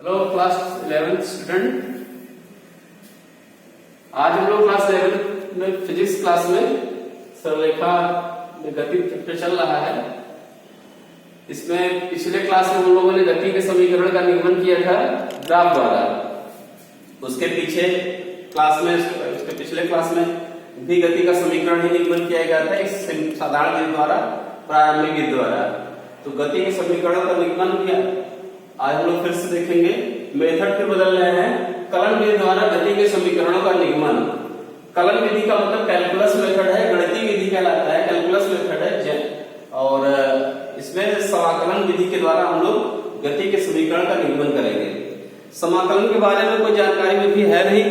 Hello class 11th student, आज हम लोग क्लास 11th में फिजिक्स क्लास में सरलरेखा में गति चैप्टर चल रहा है। इसमें पिछले क्लास में हम लोगों ने गति के समीकरण का निगमन किया था ग्राफ द्वारा। उसके पीछे क्लास में उसके पिछले क्लास में भी गति का समीकरण ही निगमन किया गया था एक साधारण विधि द्वारा, प्रारंभिक विधि द्वारा। तो गति के समीकरण का निगमन किया। आज हम लोग फिर से देखेंगे, मेथड फिर बदल रहे हैं। कलन विधि द्वारा गति के समीकरणों का निगमन। कलन विधि का मतलब कैलकुलस मेथड है, गणितीय विधि कहलाता है, कैलकुलस मेथड है। और इसमें समाकलन विधि के द्वारा हम लोग गति के समीकरण का निगमन करेंगे। समाकलन के बारे में कोई जानकारी में भी है नहीं,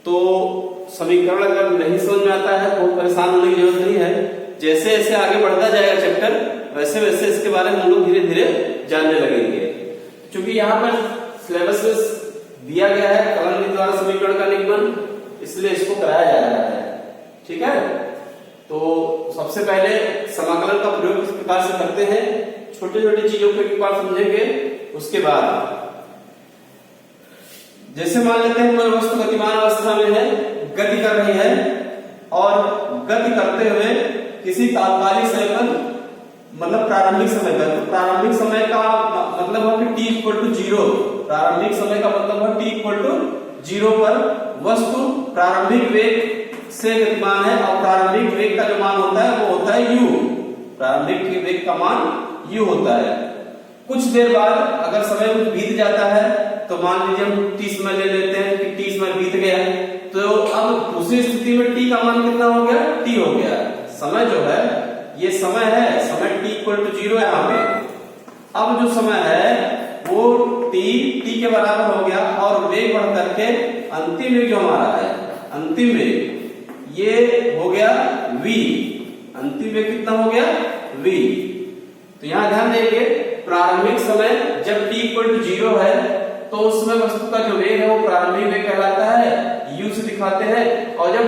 तो समीकरण अगर नहीं समझ में आता है तो परेशान होने की जरूरत नहीं है। जैसे जैसे आगे बढ़ता जाएगा चैप्टर, वैसे वैसे इसके बारे में हम लोग धीरे धीरे जानने लगेंगे। क्योंकि यहाँ पर सिलेबस में दिया गया है कलन विधि द्वारा समीकरण का निगमन, इसलिए इसको कराया जा रहा है। ठीक है, तो सबसे पहले समाकलन का प्रयोग किस प्रकार से करते हैं, छोटी छोटी चीजों को एक बार समझेंगे। उसके बाद जैसे मान लेते हैं कोई वस्तु गतिमान अवस्था में है, गति कर रही है, और गति करते हुए किसी तात्कालिक समय पर, मतलब प्रारंभिक समय पर, तो प्रारंभिक समय का मतलब है कि t इक्वल टू 0। प्रारंभिक समय का मतलब है t इक्वल टू 0 पर वस्तु प्रारंभिक वेग से गतिमान है, और प्रारंभिक वेग का जो मान होता है वो होता है u। प्रारंभिक वेग का मान u होता है। कुछ देर बाद अगर समय बीत जाता है, तो मान लीजिए हम t समय ले लेते हैं कि t समय बीत गया, तो अब दूसरी स्थिति में t का मान कितना हो गया, t हो गया। समय जो है ये समय है, समय t इक्वल टू 0 है यहाँ पे। अब जो समय है वो t के बराबर हो गया, और वेग बढ़ करके अंतिम वेग जो हमारा है, अंतिम वेग ये हो गया v। अंतिम वेग कितना हो गया, v। तो यहाँ ध्यान देंगे, प्रारंभिक समय जब t इक्वल टू 0 है, तो उसमें वस्तु का जो वेग है वो प्रारंभिक वेग कहलाता है, u से दिखाते हैं। और जब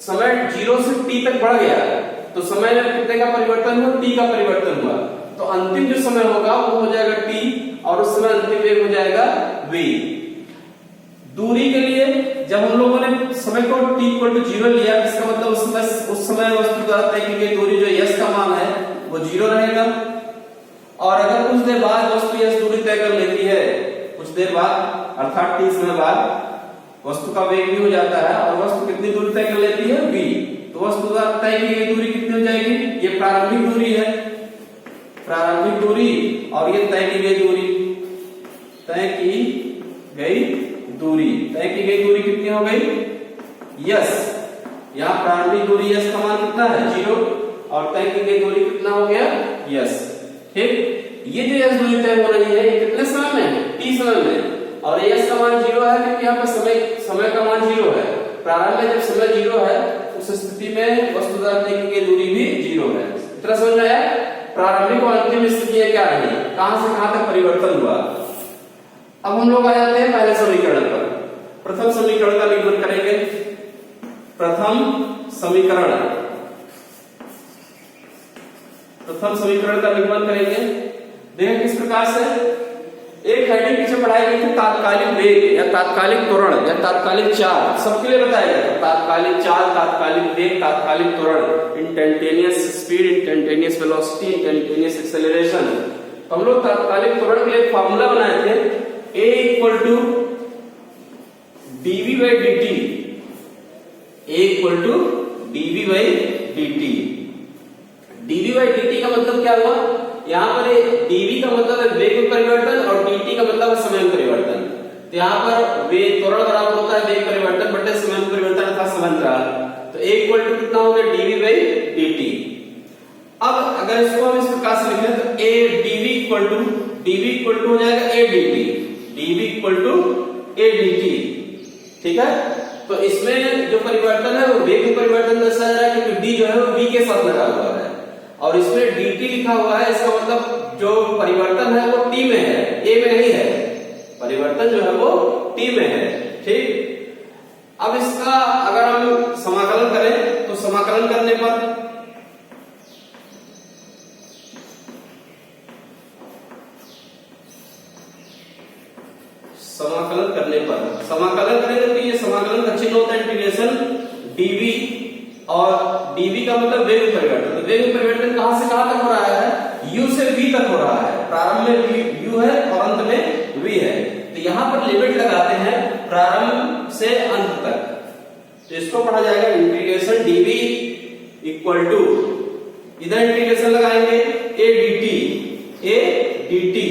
समय 0 से t तक बढ़ गया, तो समय में कितने का परिवर्तन हुआ, t का परिवर्तन हुआ। तो अंतिम जो समय होगा वो हो जाएगा t, और उस समय अंतिम वेग हो जाएगा v। दूरी के लिए जब हम लोगों ने समय को t इक्वल टू 0 लिया, इसका मतलब उस समय वस्तु द्वारा तय की गई दूरी जो s का मान है वो 0 रहेगा। और अगर कुछ देर बाद वस्तु s दूरी तय कर लेती है, कुछ देर बाद अर्थात t समय बाद वस्तु का वेग भी हो जाता है, और वस्तु कितनी दूरी तय कर लेती है, v। तो वस्तु द्वारा तय की गई दूरी कितनी हो जाएगी, ये प्रारंभिक दूरी है, प्रारंभिक दूरी, और ये तय की गई दूरी, तय की गई दूरी, तय की गई दूरी कितनी हो गई, यस। यहाँ प्रारंभिक दूरी यस का मान कितना है, 0, और तय की गई दूरी कितना हो गया, यस। ठीक, ये जो यस दूरी तय हो रही है ये कितने समय में, t समय में, और यस का मान 0 है क्योंकि यहाँ पे समय का मान 0 है। प्रारंभ में जब समय 0 है, उस स्थिति में वस्तु द्वारा तय की गई दूरी भी 0 है। इतना समझ में आया। प्रारंभिक और अंतिम स्थितियां क्या रही, कहां से कहां तक परिवर्तन हुआ। अब हम लोग आ जाते हैं पहले समीकरण पर। प्रथम समीकरण का निगमन करेंगे। प्रथम समीकरण का निगमन करेंगे। देखें किस प्रकार से। एक हेडिंग पीछे पढ़ाई गई थी, तात्कालिक वेग या तात्कालिक त्वरण या तात्कालिक चाल, सबके लिए बताया गया था। तात्कालिक चाल, तात्कालिक वेग, तात्कालिक त्वरण, instantaneous speed, instantaneous velocity, instantaneous acceleration. तो हम लोग तात्कालिक त्वरण के लिए फॉर्मूला बनाए थे, a equal to dv by dt। a equal to dv by dt। dv by dt का मतलब क्या हुआ, यहाँ पर dv का मतलब है वेग में परिवर्तन, और dt का मतलब है समय में परिवर्तन। तो यहाँ पर वेग त्वरण बराबर होता है वेग परिवर्तन बटे समय में परिवर्तन अर्थात समांतराल। तो a इक्वल टू कितना हो गया, dv बाई dt। अब अगर इसको हम इस प्रकार से लिखें तो a dv इक्वल टू हो जाएगा a dt, dv equal to a dt। ठीक है, तो इसमें जो परिवर्तन है वो वेग में परिवर्तन दर्शाया जा रहा है, क्योंकि d जो है वो v के साथ लगा हुआ है, और इसमें dt लिखा हुआ है। इसका मतलब जो परिवर्तन है वो t में है, a में नहीं है। परिवर्तन जो है वो t में है। ठीक, अब इसका अगर हम समाकलन करें, तो समाकलन करने पर समाकलन करने पर, समाकलन करेंगे तो ये समाकलन का चिन्ह होता है इंटीग्रेशन डीवी, और डीवी का मतलब वेग परिवर्तन। तो वेग परिवर्तन कहां से कहां तक हो रहा है? यू से वी तक हो रहा है। प्रारंभ में यू है और अंत में वी है। तो यहां पर लिमिट लगाते हैं प्रारंभ से अंत तक। तो इसको पढ़ा जाएगा इंटीग्रेशन डीवी इक्वल टू, इधर इंटीग्रेशन लगाएंगे ए डी टी,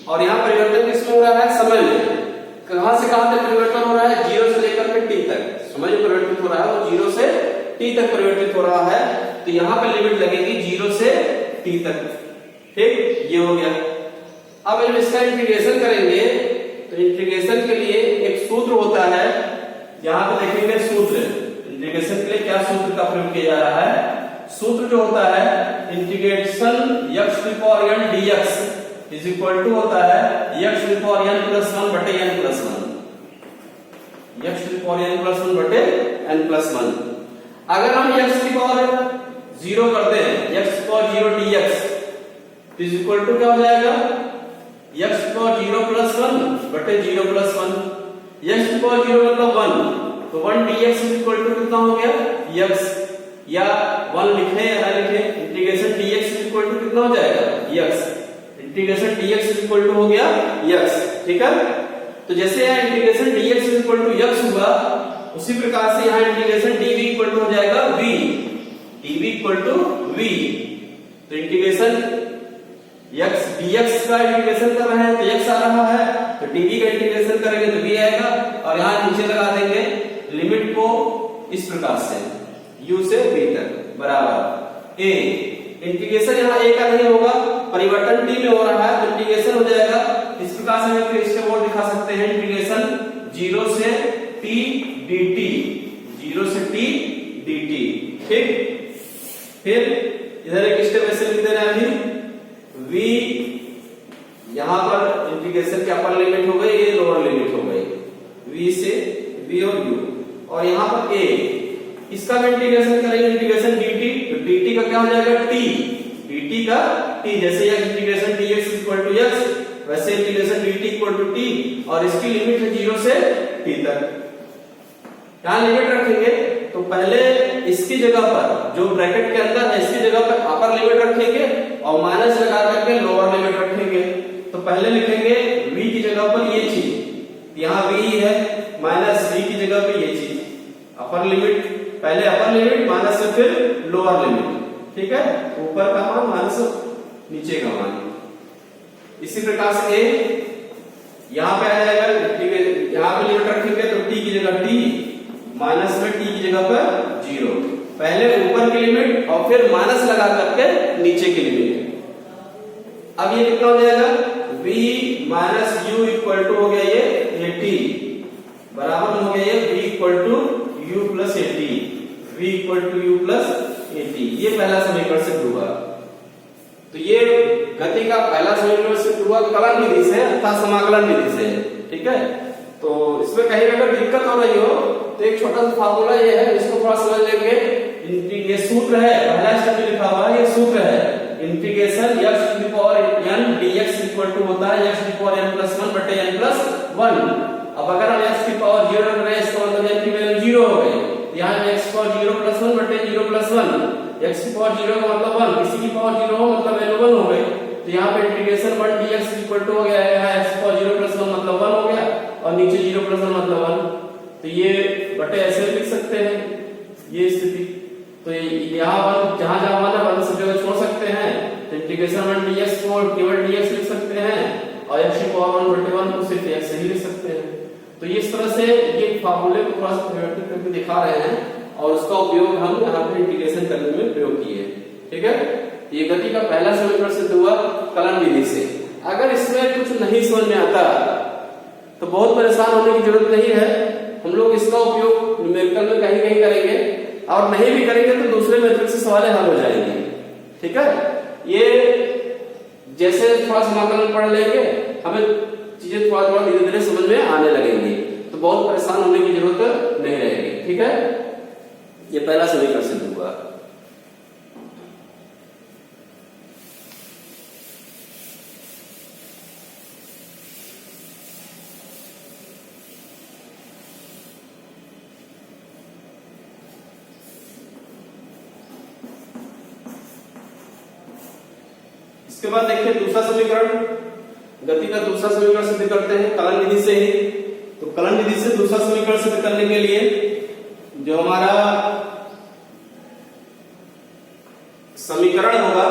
और यहाँ परिवर्तन किसमें हो रहा है? समय में। कहां से कहां तक परिवर्तन हो रहा है? 0 से लेकर के t तक। समय जो परिवर्तित हो रहा है वो 0 से t तक परिवर्तित हो रहा है। तो यहाँ पे लिमिट लगेगी 0 से t तक। ठीक, ये हो गया। अब जब इसका इंटीग्रेशन करेंगे तो इंटीग्रेशन के लिए एक सूत्र होता है, यहाँ पे देखेंगे सूत्र। इंटीग्रेशन के लिए क्या सूत्र का प्रयोग किया जा रहा है? सूत्र जो होता है integration x to power n dx is equal to होता है x to power n plus 1 बटे n plus 1, x to power n plus 1 बटे n प्लस 1। अगर हम x की पावर 0 करते हैं, x power 0 dx is equal to क्या हो जाएगा? x पावर 0 प्लस 1 बटे 0 प्लस 1। x पावर 0 मतलब 1, तो 1 dx इज इक्वल टू कितना हो गया? x, या 1 लिखे या ना लिखे, integration dx is equal to कितना हो जाएगा? x। Integration dx is equal to हो गया x। ठीक है, तो जैसे यहाँ integration dx is equal to x हुआ, उसी प्रकार से यहाँ इंटीग्रेशन dv इक्वल टू हो जाएगा v, dv equal to v। तो इंटीग्रेशन x dx का इंटीग्रेशन कर रहे हैं तो x आ रहा है, तो dv का इंटीग्रेशन करेंगे तो v आएगा, और यहाँ नीचे लगा देंगे लिमिट को इस प्रकार से u से v तक बराबर a। इंटीग्रेशन यहाँ a का नहीं होगा, परिवर्तन t में हो रहा है, तो इंटीग्रेशन हो जाएगा इस प्रकार से। हम इसके और दिखा सकते हैं इंटीग्रेशन 0 से t dt, 0 से t dt। ठीक, फिर इधर एक स्टेप ऐसे लिख देना है, v यहाँ पर इंटीग्रेशन की अपर लिमिट हो गई, ये लोअर लिमिट हो गई, v से v और u, और यहाँ पर a, इसका भी इंटीग्रेशन करेंगे इंटीग्रेशन dt, तो dt का क्या हो जाएगा? t, dt का t, जैसे यह integration dx equal to x, वैसे integration dt equal to t, और इसकी लिमिट है 0 से t तक। यहाँ लिमिट रखेंगे तो पहले इसकी जगह पर, जो ब्रैकेट के अंदर है इसकी जगह पर अपर लिमिट रखेंगे और माइनस लगा करके लोअर लिमिट रखेंगे। तो पहले लिखेंगे v की जगह पर ये चीज, यहाँ v है, माइनस v की जगह पर ये चीज, अपर लिमिट, पहले अपर लिमिट माइनस से फिर लोअर लिमिट। ठीक है, ऊपर का मान माइनस नीचे का मान। इसी प्रकार से a यहाँ पे आ जाएगा, यहाँ पे लिमिट रखेंगे तो t की जगह t, माइनस में t की जगह पर 0, पहले ऊपर की लिमिट और फिर माइनस लगा करके नीचे की लिमिट। अब ये कितना हो जाएगा? v minus u equal to हो गया ये t, बराबर हो गया ये v equal to u plus at, v equal to u plus at। ये पहला समीकरण सिद्ध हुआ। तो ये गति का पहला समीकरण सिद्ध हुआ कलन विधि से अर्थात समाकलन विधि से। ठीक है, तो इसमें कहीं अगर दिक्कत हो रही हो तो एक छोटा सा फार्मूला ये है, इसको थोड़ा समझ लेंगे। ये सूत्र है, पहला स्टेप में लिखा हुआ है, ये सूत्र है integration x to the power n dx equal to होता है x to the power n plus 1 बटे n प्लस 1। अब अगर हम x की पावर 0 रख रहे हैं, इसका मतलब n की वैल्यू 0 हो गई, यहाँ x पावर 0 प्लस 1 बटे 0 प्लस 1, x की पावर 0 का मतलब 1, किसी की पावर 0 हो मतलब वैल्यू 1 हो गई। तो यहाँ पे इंटीग्रेशन 1 dx इक्वल टू हो गया है, यहाँ x पावर 0 प्लस 1 मतलब 1 हो गया, और नीचे 0 प्लस 1 मतलब 1। तो ये बटे ऐसे लिख सकते हैं ये स्थिति। तो यहाँ 1 जहां जहां 1 है 1 सब जगह छोड़ सकते हैं, तो इंटीग्रेशन 1 dx को केवल dx लिख सकते हैं, और x की पावर 1 बटे 1 को सिर्फ x ही लिख सकते हैं। तो इस तरह से ये फार्मूले को थोड़ा सा परिवर्तित करके दिखा रहे हैं, और उसका उपयोग हम यहाँ पे इंटीग्रेशन करने में प्रयोग किए। ठीक है, ये गति का पहला समीकरण सिद्ध हुआ कलन विधि से। अगर इसमें कुछ नहीं समझ में आता तो बहुत परेशान होने की जरूरत नहीं है, हम लोग इसका उपयोग न्यूमेरिकल में कहीं कहीं करेंगे, और नहीं भी करेंगे तो दूसरे मेथड से सवाल हल हो जाएंगे। ठीक है, ये जैसे थोड़ा समाकलन पढ़ लेंगे, हमें चीजें थोड़ा थोड़ा धीरे धीरे समझ में आने लगेंगी, तो बहुत परेशान होने की जरूरत नहीं रहेगी। ठीक है, ये पहला समीकरण सिद्ध हुआ। इसके बाद देखिए दूसरा समीकरण, गति का दूसरा समीकरण सिद्ध करते हैं कलन विधि से ही। तो कलन विधि से दूसरा समीकरण सिद्ध करने के लिए जो हमारा समीकरण होगा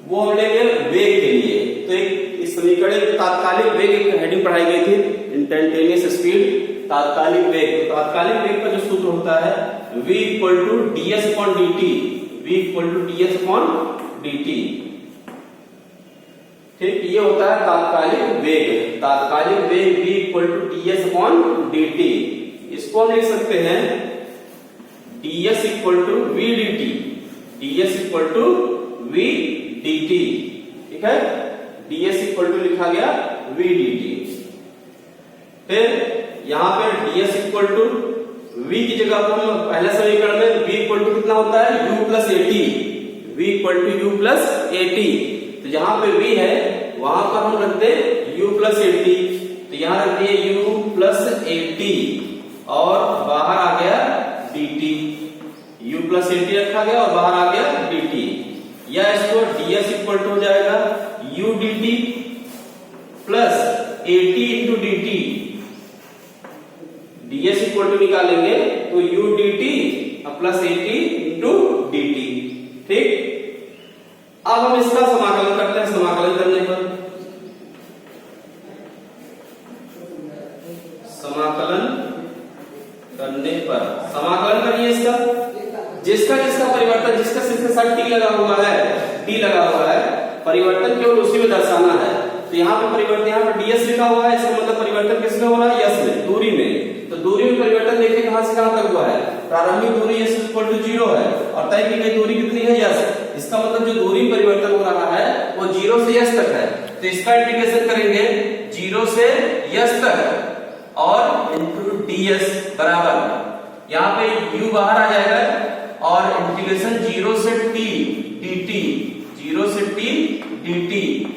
वो हम लेंगे वेग के लिए। तो एक इस समीकरण तात्कालिक वेग एक हेडिंग पढ़ाई गई थी, इंस्टेंटेनियस स्पीड, तात्कालिक वेग। तो तात्कालिक वेग का जो सूत्र होता है v equal to ds upon dt, v equal to ds upon dt। ठीक, ये होता है तात्कालिक वेग। तात्कालिक वेग v equal to ds upon dt। इसको हम लिख सकते हैं ds equal to v dt, ds equal to v dt। ठीक है, ds इक्वल टू लिखा गया v dt। फिर यहां पे ds इक्वल टू v की जगह पर हम पहले समीकरण में v इक्वल टू कितना होता है u plus at, v equal to u plus at। तो जहां पे v है वहां पर हम रख दे u प्लस at। तो यहां रख दिए u प्लस at और बाहर आ गया dt, u प्लस at रखा गया और बाहर आ गया dt। या इसको ds इक्वल टू हो जाएगा u dt plus at into dt। ds equal to निकालेंगे तो u dt plus at into dt। ठीक, अब हम इसका समाकलन करते हैं। समाकलन करने पर समाकलन करिए इसका, जिसका जिसका परिवर्तन, जिसका जिसके साथ t लगा हुआ है, t लगा हुआ है, परिवर्तन केवल उसी में दर्शाना है। तो यहाँ पे परिवर्तन, यहाँ पे ds लिखा हुआ है, इसका मतलब परिवर्तन किसमें हो रहा है, s में, दूरी में। तो दूरी में परिवर्तन देखिए कहां से कहां तक हुआ है, प्रारंभिक दूरी s इक्वल टू 0 है और तय की गई दूरी कितनी है, s। इसका मतलब जो दूरी में परिवर्तन हो रहा है वो 0 से s तक है। तो इसका इंटीग्रेशन करेंगे 0 से s तक और इंटू ds बराबर, यहाँ पे u बाहर आ जाएगा और इंटीग्रेशन 0 से t dt, 0 से t dt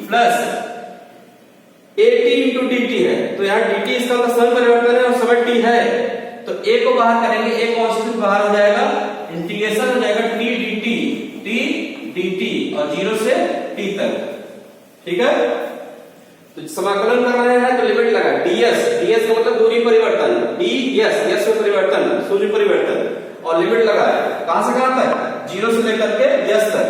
plus at into dt है। तो यहाँ dt इसका मतलब समय परिवर्तन है और समय t है। तो a को बाहर करेंगे, a कांस्टेंट बाहर हो जाएगा, इंटीग्रेशन हो जाएगा t dt, t dt और 0 से t तक। ठीक है, तो समाकलन कर रहे हैं तो लिमिट लगा ds, ds का मतलब दूरी परिवर्तन, ds, s में परिवर्तन, सूर्य परिवर्तन और लिमिट लगा है कहां से कहां तक, 0 से लेकर के s तक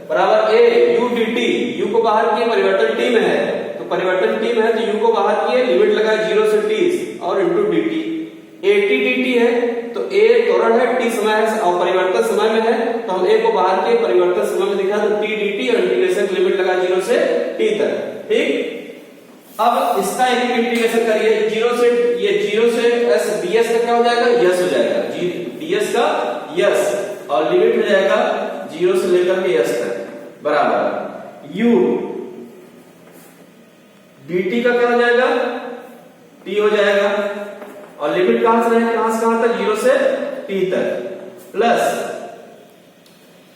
बराबर a u dt। u को बाहर किए, परिवर्तन t में है, तो परिवर्तन t में है तो u को बाहर किए, लिमिट लगा 0 से t और इंटू dt। at dt है तो a त्वरण है, t समय है और परिवर्तन समय में है, तो हम a को बाहर किए, परिवर्तन समय में दिखा तो t dt और इंटीग्रेशन लिमिट लगा 0 से t तक। ठीक, अब इसका एक इंटीग्रेशन करिए 0 से, ये 0 से s ds का क्या हो जाएगा, यस हो जाएगा, ds का यस और लिमिट हो जाएगा 0 से लेकर के s तक बराबर u dt का क्या हो जाएगा, t हो जाएगा और लिमिट कहां से है, कहां से कहां तक, 0 से t तक प्लस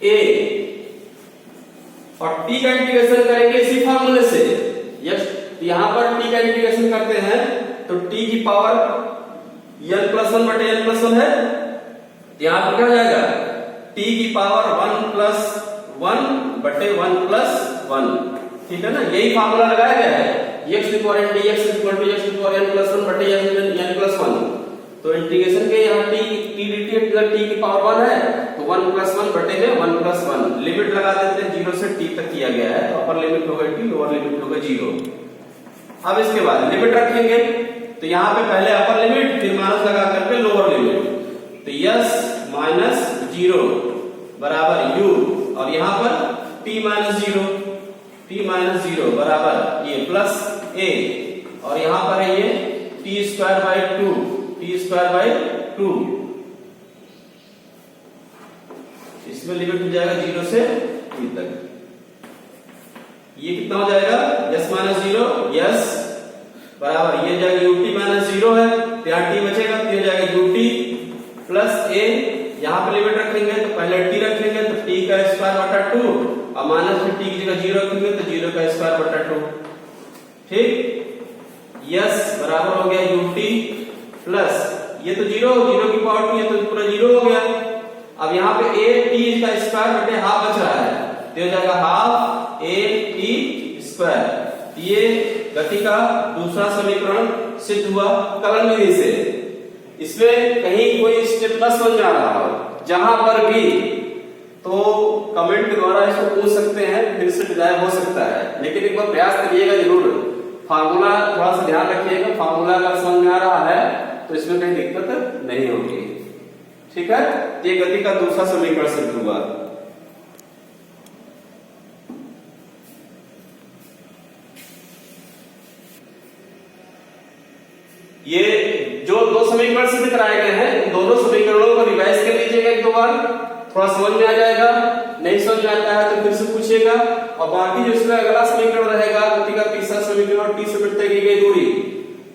a और t का इंटीग्रेशन करेंगे इसी फार्मूले से। यस, यहां पर t का इंटीग्रेशन करते हैं तो t की पावर n प्लस 1 बटे n प्लस 1 है, यहां पर क्या हो जाएगा t की पावर 1 प्लस 1 बटे 1 प्लस 1। ठीक है ना, यही फार्मूला लगाया गया है, x equal to dx equal to x equal n plus 1 बटे n प्लस 1। तो इंटीग्रेशन के यहाँ t dt t की पावर 1 है तो 1 प्लस 1 बटे में 1 प्लस 1, लिमिट लगा देते हैं 0 से t तक किया गया है, तो अपर लिमिट होगा t, लोअर लिमिट होगा 0। अब इसके बाद लिमिट रखेंगे तो यहाँ पे पहले अपर लिमिट फिर माइनस लगा करके लोअर लिमिट, तो s माइनस 0 बराबर u और यहाँ पर t माइनस 0 बराबर ये प्लस a और यहाँ पर है ये t स्क्वायर बाई 2, इसमें लिमिट हो जाएगा 0 से t तक। ये कितना हो जाएगा, s माइनस 0 s बराबर ये जाएगा ut माइनस 0 है तो यहाँ t बचेगा, तो हो जाएगा ut प्लस a। यहाँ पे लिमिट रखेंगे तो पहले t रखेंगे तो t का स्क्वायर बटा 2 और माइनस में t की जगह 0 रखेंगे तो 0 का स्क्वायर बटा 2। ठीक, s बराबर हो गया ut प्लस ये तो 0 की पावर 2, ये तो पूरा 0 हो गया। अब यहाँ पे a t का स्क्वायर बटे हाफ बच रहा है तो हो जाएगा हाफ ए टी स्क्वायर। ये गति का दूसरा समीकरण सिद्ध हुआ कलन विधि से। इसमें कहीं कोई स्टेप न समझ में आ रहा हो जहां पर भी, तो कमेंट के द्वारा इसको पूछ सकते हैं, फिर से डिजाइन हो सकता है, लेकिन एक बार प्रयास करिएगा जरूर। फार्मूला थोड़ा सा ध्यान रखिएगा, फार्मूला अगर समझ में आ रहा है तो इसमें कहीं दिक्कत नहीं होगी। ठीक है, ये गति का दूसरा समीकरण सिद्ध हुआ। ये जो दो समीकरण सिद्ध कराए गए हैं, दोनों समीकरणों को रिवाइज कर लीजिएगा एक दो बार, थोड़ा समझ में आ जाएगा। नहीं समझ में आता है तो फिर से पूछिएगा। और बाकी जो इसका अगला समीकरण रहेगा, गति का तीसरा समीकरण और टी से वृत्त तय की गई दूरी,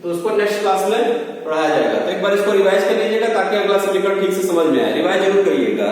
तो उसको नेक्स्ट क्लास में पढ़ाया जाएगा। तो एक बार इसको रिवाइज कर लीजिएगा ताकि अगला समीकरण ठीक से समझ में आए। रिवाइज जरूर करिएगा।